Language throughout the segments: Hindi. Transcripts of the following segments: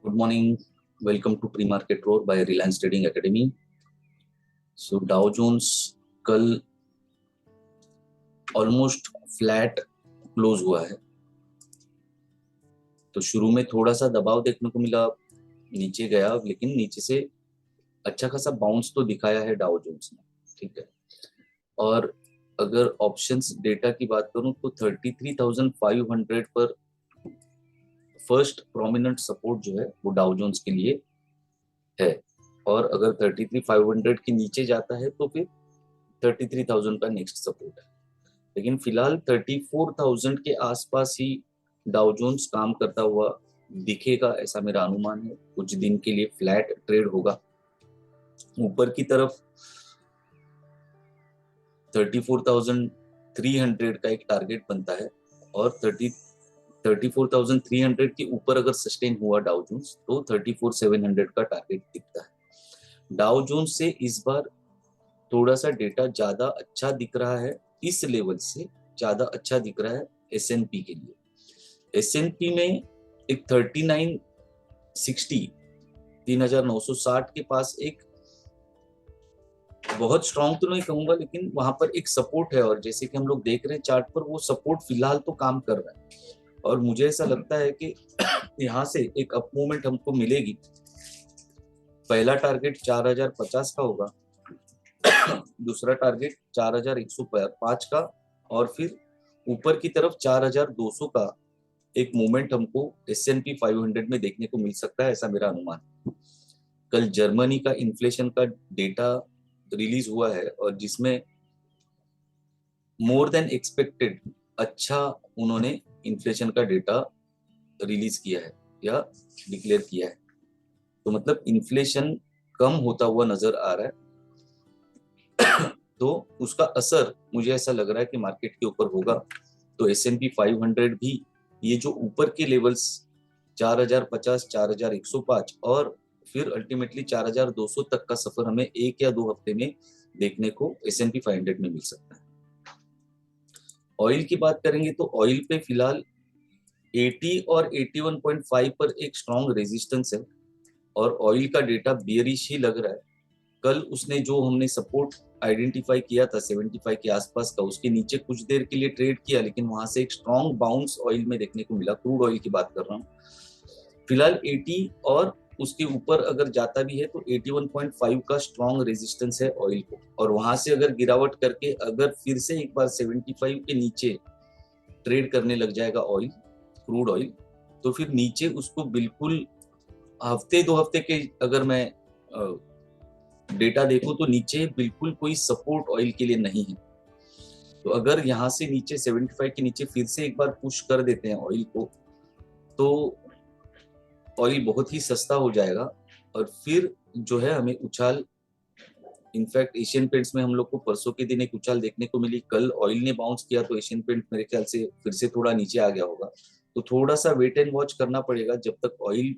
Good morning. Welcome to Pre-Market Roar by Reliance Trading Academy. So Dow Jones कल ऑलमोस्ट फ्लैट क्लोज हुआ है। तो शुरू में थोड़ा सा दबाव देखने को मिला, नीचे गया, लेकिन नीचे से अच्छा खासा बाउंस तो दिखाया है डाउ जोन्स ने। ठीक है। और अगर ऑप्शंस डेटा की बात करूं तो 33,500 पर फर्स्ट प्रोमिनेंट सपोर्ट जो है वो डाउ जोन्स के लिए है। और अगर 33,500 के नीचे जाता है तो फिर 33,000 का नेक्स्ट सपोर्ट है। लेकिन फिलहाल 34,000 के आसपास ही डाउ जोन्स काम करता हुआ दिखेगा, ऐसा मेरा अनुमान है। कुछ दिन के लिए फ्लैट ट्रेड होगा। ऊपर की तरफ 34,300 का एक टारगेट बनता है और 34,300 के ऊपर अगर सस्टेन हुआ डाउ जोन्स तो 34,700 का टारगेट दिखता है। डाउ जोन्स से इस बार थोड़ा सा डेटा ज्यादा अच्छा दिख रहा है, इस लेवल से ज्यादा अच्छा दिख रहा है एसएनपी के लिए। एसएनपी में एक 3960 3960 के पास एक बहुत स्ट्रॉन्ग तो नहीं कहूंगा, लेकिन वहां पर एक सपोर्ट है। और जैसे कि हम लोग देख रहे हैं चार्ट पर, वो सपोर्ट फिलहाल तो काम कर रहा है। और मुझे ऐसा लगता है कि यहाँ से एक अप मूवमेंट हमको मिलेगी। पहला टारगेट 4050 का होगा, दूसरा टारगेट 4105 का, और फिर ऊपर की तरफ 4200 का एक मूवमेंट हमको S&P 500 में देखने को मिल सकता है, ऐसा मेरा अनुमान है। कल जर्मनी का इन्फ्लेशन का डेटा रिलीज हुआ है और जिसमें मोर देन एक्सपेक्टेड अच्छा उन्होंने इन्फ्लेशन का डेटा रिलीज किया है या डिक्लेयर किया है। तो मतलब इन्फ्लेशन कम होता हुआ नजर आ रहा है। तो उसका असर मुझे ऐसा लग रहा है कि मार्केट के ऊपर होगा। तो S&P 500 भी ये जो ऊपर के लेवल्स 4050, 4105 और फिर अल्टीमेटली 4200 तक का सफर हमें एक या दो हफ्ते में देखने को S&P 500 में मिल सकता है। ऑयल की बात करेंगे तो ऑयल पे फिलहाल 80 और 81.5 पर एक स्ट्रॉन्ग रेजिस्टेंस है और ऑयल का डेटा बियरिश ही लग रहा है। कल उसने जो हमने सपोर्ट आइडेंटिफाई किया था 75 के आसपास का, उसके नीचे कुछ देर के लिए ट्रेड किया, लेकिन वहां से एक स्ट्रॉन्ग बाउंस ऑयल में देखने को मिला। क्रूड ऑयल की बात कर रहा हूँ। फिलहाल 80 और उसके ऊपर अगर जाता भी है तो 81.5 का स्ट्रॉन्ग रेजिस्टेंस है ऑयल को। और वहां से अगर गिरावट करके अगर फिर से एक बार 75 के नीचे ट्रेड करने लग जाएगा ऑयल, क्रूड ऑयल, तो फिर नीचे उसको बिल्कुल हफ्ते दो हफ्ते के अगर मैं डेटा देखूं तो नीचे बिल्कुल कोई सपोर्ट ऑयल के लिए नहीं है। तो अगर यहाँ से नीचे 75 के नीचे फिर से एक बार पुश कर देते हैं ऑयल को, तो ऑयल बहुत ही सस्ता हो जाएगा और फिर जो है हमें उछाल, इनफैक्ट एशियन पेंट्स में हम लोग को परसों के दिन एक उछाल देखने को मिली। कल ऑयल ने बाउंस किया तो एशियन पेंट मेरे ख्याल से फिर से थोड़ा नीचे आ गया होगा। तो थोड़ा सा वेट एंड वॉच करना पड़ेगा जब तक ऑयल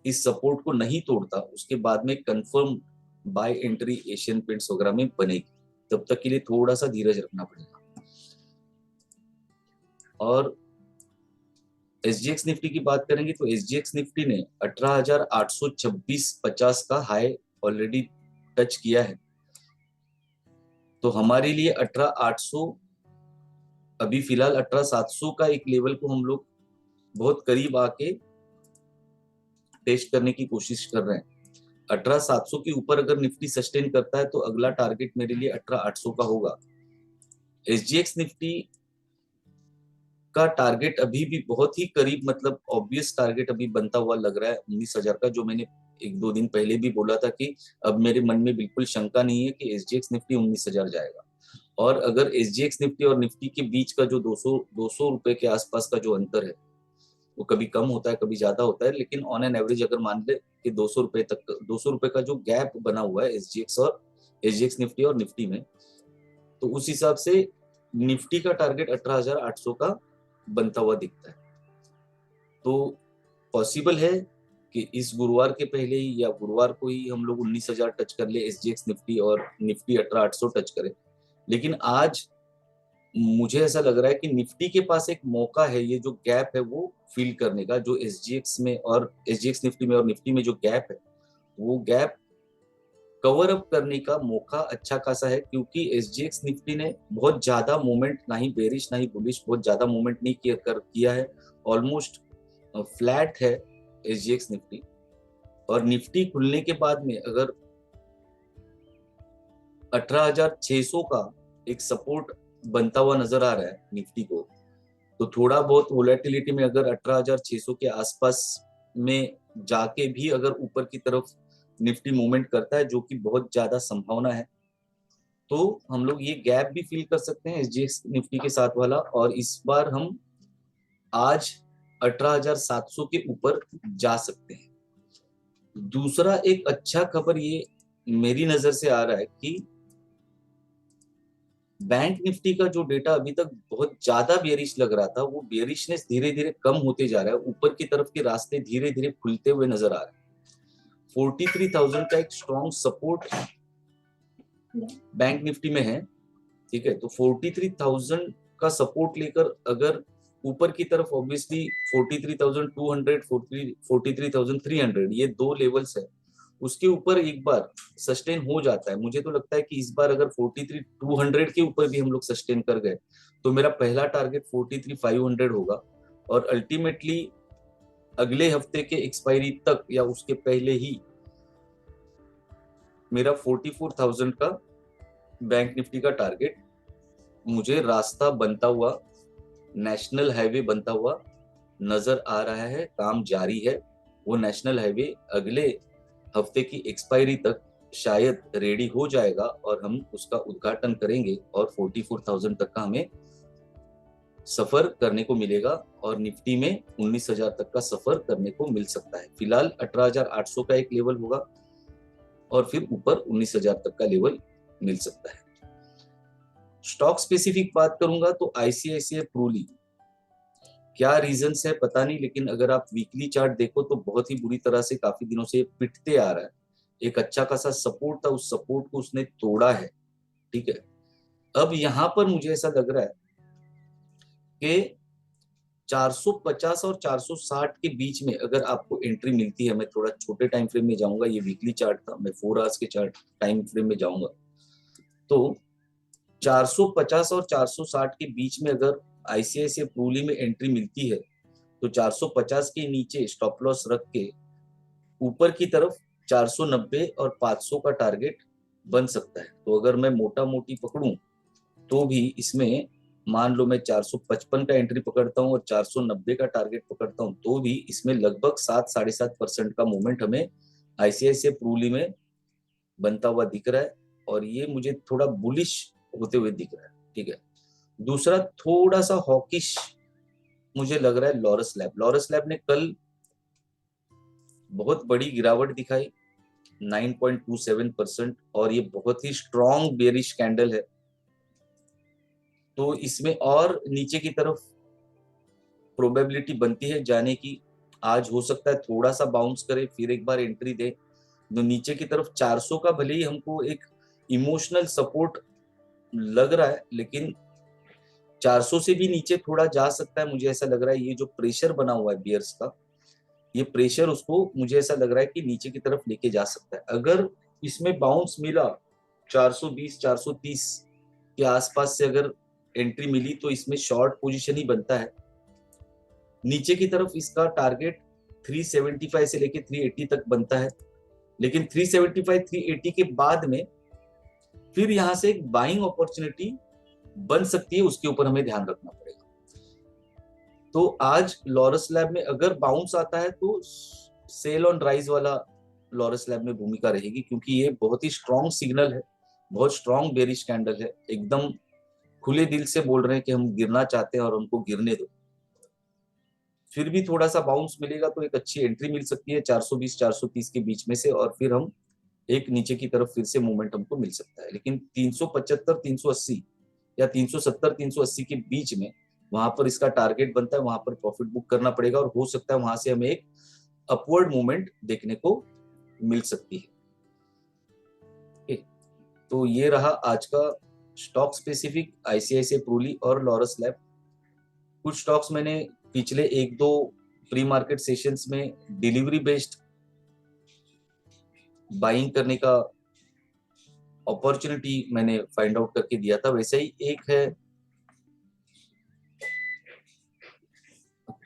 इस सपोर्ट को नहीं तोड़ता। उसके बाद में confirm buy entry Asian Paints वगैरह में बनेगी, तब तक के लिए थोड़ा सा धीरज रखना पड़ेगा। और SGX निफ्टी की बात करेंगे तो SGX निफ्टी ने 18,826.50 का हाई ऑलरेडी टच किया है। तो हमारे लिए 18,800, अभी फिलहाल 18,700 का एक लेवल को हम लोग बहुत करीब आके टेस्ट करने की कोशिश कर रहे हैं। 18,700 के ऊपर अगर निफ्टी सस्टेन करता है तो अगला टारगेट मेरे लिए 18,800 का होगा। SGX निफ्टी का टारगेट अभी भी बहुत ही करीब, मतलब ऑब्वियस टारगेट अभी बनता हुआ लग रहा है 19,000 का, जो मैंने एक दो दिन पहले भी बोला था कि अब मेरे मन में बिल्कुल शंका नहीं है कि SGX निफ्टी 19,000 जाएगा। और अगर SGX निफ्टी और निफ्टी के बीच का जो 200 रुपए के आसपास का जो अंतर है, वो कभी कम होता है कभी ज्यादा होता है, लेकिन ऑन एन एवरेज अगर मान ले कि 200 रुपए तक, 200 रुपए का जो गैप बना हुआ है SGX निफ्टी और निफ्टी में, तो उस हिसाब से निफ्टी का टारगेट 18,800 का बनता हुआ दिखता है। तो पॉसिबल है कि इस गुरुवार के पहले ही या गुरुवार को ही हम लोग 19,000 टच कर ले SGX निफ्टी और निफ्टी 18,800 टच करे। लेकिन आज मुझे ऐसा लग रहा है कि निफ्टी के पास एक मौका है, ये जो गैप है वो फिल करने का, जो एसजीएक्स में और एसजीएक्स निफ्टी में और निफ्टी में जो गैप है, वो गैप कवर अप करने का मौका अच्छा खासा है, क्योंकि एसजीएक्स निफ्टी ने बहुत ज्यादा मूवमेंट, ना ही बेरिश ना ही बुलिश, बहुत ज्यादा मूवमेंट नहीं किया है। ऑलमोस्ट फ्लैट है एसजीएक्स निफ्टी। और निफ्टी खुलने के बाद में अगर 18,600 का एक सपोर्ट बनता हुआ नजर आ रहा है निफ्टी को, तो थोड़ा बहुत वोलेटिलिटी में अगर 18,600 के आसपास में जाके भी अगर ऊपर की तरफ निफ्टी मूवमेंट करता है, जो कि बहुत ज्यादा संभावना है, तो हम लोग ये गैप भी फिल कर सकते हैं एसजीएक्स निफ्टी के साथ वाला। और इस बार हम आज 18,700 के ऊपर जा सकते हैं। दूसरा एक अच्छा खबर ये मेरी नजर से आ रहा है कि बैंक निफ्टी का जो डेटा अभी तक बहुत ज्यादा बेयरिश लग रहा था, वो बेयरिशनेस धीरे धीरे कम होते जा रहा है, ऊपर की तरफ के रास्ते धीरे धीरे खुलते हुए नजर आ रहे हैं। 43,000 का एक स्ट्रॉन्ग सपोर्ट बैंक निफ्टी में है, ठीक है। तो 43,000 का सपोर्ट लेकर अगर ऊपर की तरफ, ऑब्वियसली 43,200, 43,300, ये दो लेवल्स है, उसके ऊपर एक बार सस्टेन हो जाता है। मुझे तो लगता है कि इस बार अगर 43,200 के ऊपर भी हम लोग सस्टेन कर गए, तो मेरा पहला टारगेट 43,500 होगा। और अल्टीमेटली अगले हफ्ते के एक्सपायरी तक या उसके पहले ही मेरा 44,000 का बैंक निफ्टी का टारगेट मुझे रास्ता बनता हुआ, नेशनल हाईवे बनता हुआ नजर आ रहा है। काम जारी है। वो नेशनल हाईवे अगले हफ्ते की एक्सपायरी तक शायद रेडी हो जाएगा और हम उसका उद्घाटन करेंगे और 44,000 तक का हमें सफर करने को मिलेगा। और निफ्टी में 19,000 तक का सफर करने को मिल सकता है। फिलहाल 18,800 का एक लेवल होगा और फिर ऊपर 19,000 तक का लेवल मिल सकता है। स्टॉक स्पेसिफिक बात करूंगा तो आईसीआईसीआई प्रूली, क्या रीजंस है पता नहीं, लेकिन अगर आप वीकली चार्ट देखो तो बहुत ही बुरी तरह से काफी दिनों से पिटते आ रहा है। एक अच्छा खासा सपोर्ट था, उस सपोर्ट को उसने तोड़ा है, ठीक है। अब यहां पर मुझे ऐसा लग रहा है कि 450 और 460 के बीच में अगर आपको एंट्री मिलती है, मैं थोड़ा छोटे टाइम फ्रेम में जाऊंगा, ये वीकली चार्ट था, मैं 4 आवर्स के चार्ट टाइम फ्रेम में जाऊंगा, तो 450 और 460 के बीच में अगर आईसीआईसीआई प्रूली में एंट्री मिलती है, तो 450 के नीचे स्टॉप लॉस रख के ऊपर की तरफ 490 और 500 का टारगेट बन सकता है। तो अगर मैं मोटा मोटी पकड़ूं तो भी इसमें मान लो मैं 455 का एंट्री पकड़ता हूं और 490 का टारगेट पकड़ता हूं, तो भी इसमें लगभग 7-7.5% का मूवमेंट हमें आईसीआईसीआई प्रूली में बनता हुआ दिख रहा है। और ये मुझे थोड़ा बुलिश होते हुए दिख रहा है, ठीक है। दूसरा थोड़ा सा हॉकिश मुझे लग रहा है लॉरस लैब। लॉरस लैब ने कल बहुत बड़ी गिरावट दिखाई, 9.27%, और ये बहुत ही स्ट्रॉन्ग बेरिश कैंडल है। तो इसमें और नीचे की तरफ प्रोबेबिलिटी बनती है जाने की। आज हो सकता है थोड़ा सा बाउंस करे, फिर एक बार एंट्री दे। तो नीचे की तरफ 400 का भले ही हमको एक इमोशनल सपोर्ट लग रहा है, लेकिन 400 से भी नीचे थोड़ा जा सकता है। मुझे ऐसा लग रहा है ये जो प्रेशर बना हुआ है बियर्स का, ये प्रेशर उसको मुझे ऐसा लग रहा है कि नीचे की तरफ लेके जा सकता है। अगर इसमें बाउंस मिला 420 430 के आसपास से अगर एंट्री मिली, तो इसमें शॉर्ट पोजीशन ही बनता है। नीचे की तरफ इसका टारगेट 375 से लेके 380 तक बनता है, लेकिन 375 380 के बाद में फिर यहां से एक बाइंग अपॉर्चुनिटी बन सकती है, उसके ऊपर हमें ध्यान रखना पड़ेगा। तो आज लॉरस लैब में अगर बाउंस आता है तो सेल ऑन राइज वाला लॉरस लैब में भूमिका रहेगी, क्योंकि ये बहुत ही स्ट्रॉन्ग सिग्नल है, बहुत स्ट्रॉन्ग बेरिश कैंडल है। एकदम खुले दिल से बोल रहे हैं कि हम गिरना चाहते हैं और हमको गिरने दो। फिर भी थोड़ा सा बाउंस मिलेगा तो एक अच्छी एंट्री मिल सकती है 420 430 के बीच में से, और फिर हम एक नीचे की तरफ फिर से मूवमेंट हमको मिल सकता है। लेकिन 375 380 या 370 380 के बीच में वहां पर इसका टारगेट बनता है, वहां पर प्रॉफिट बुक करना पड़ेगा, और हो सकता है वहां से हमें एक अपवर्ड मूवमेंट देखने को मिल सकती है। तो ये रहा आज का स्टॉक स्पेसिफिक आईसीआईसीआई प्रूली और लॉरस लैब। कुछ स्टॉक्स मैंने पिछले एक दो प्री मार्केट सेशंस में डिलीवरी बेस्ड बाइंग करने का अपॉर्चुनिटी मैंने फाइंड आउट करके दिया था। वैसे ही एक है,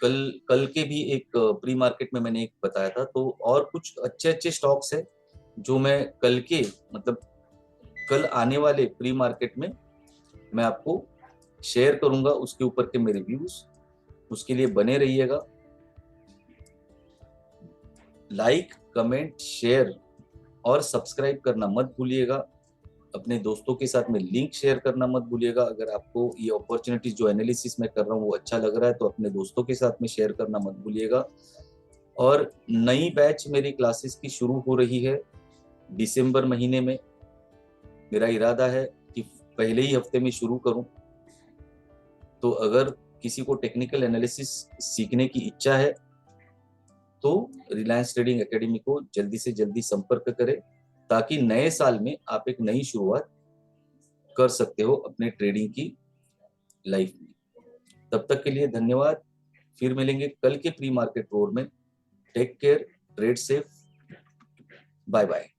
कल कल के भी एक प्री मार्केट में मैंने एक बताया था। तो और कुछ अच्छे अच्छे स्टॉक्स है जो मैं कल के मतलब कल आने वाले प्री मार्केट में मैं आपको शेयर करूंगा, उसके ऊपर के मेरे व्यूज। उसके लिए बने रहिएगा। लाइक, कमेंट, शेयर और सब्सक्राइब करना मत भूलिएगा। अपने दोस्तों के साथ में लिंक शेयर करना मत भूलिएगा। अगर आपको ये अपॉर्चुनिटी जो एनालिसिस मैं कर रहा हूँ वो अच्छा लग रहा है तो अपने दोस्तों के साथ में शेयर करना मत भूलिएगा। और नई बैच मेरी क्लासेस की शुरू हो रही है दिसंबर महीने में। मेरा इरादा है कि पहले ही हफ्ते में शुरू करूं। तो अगर किसी को टेक्निकल एनालिसिस सीखने की इच्छा है तो रिलायंस ट्रेडिंग एकेडमी को जल्दी से जल्दी संपर्क करें, ताकि नए साल में आप एक नई शुरुआत कर सकते हो अपने ट्रेडिंग की लाइफ में। तब तक के लिए धन्यवाद। फिर मिलेंगे कल के प्री मार्केट रोड में। Take care, trade safe, bye bye.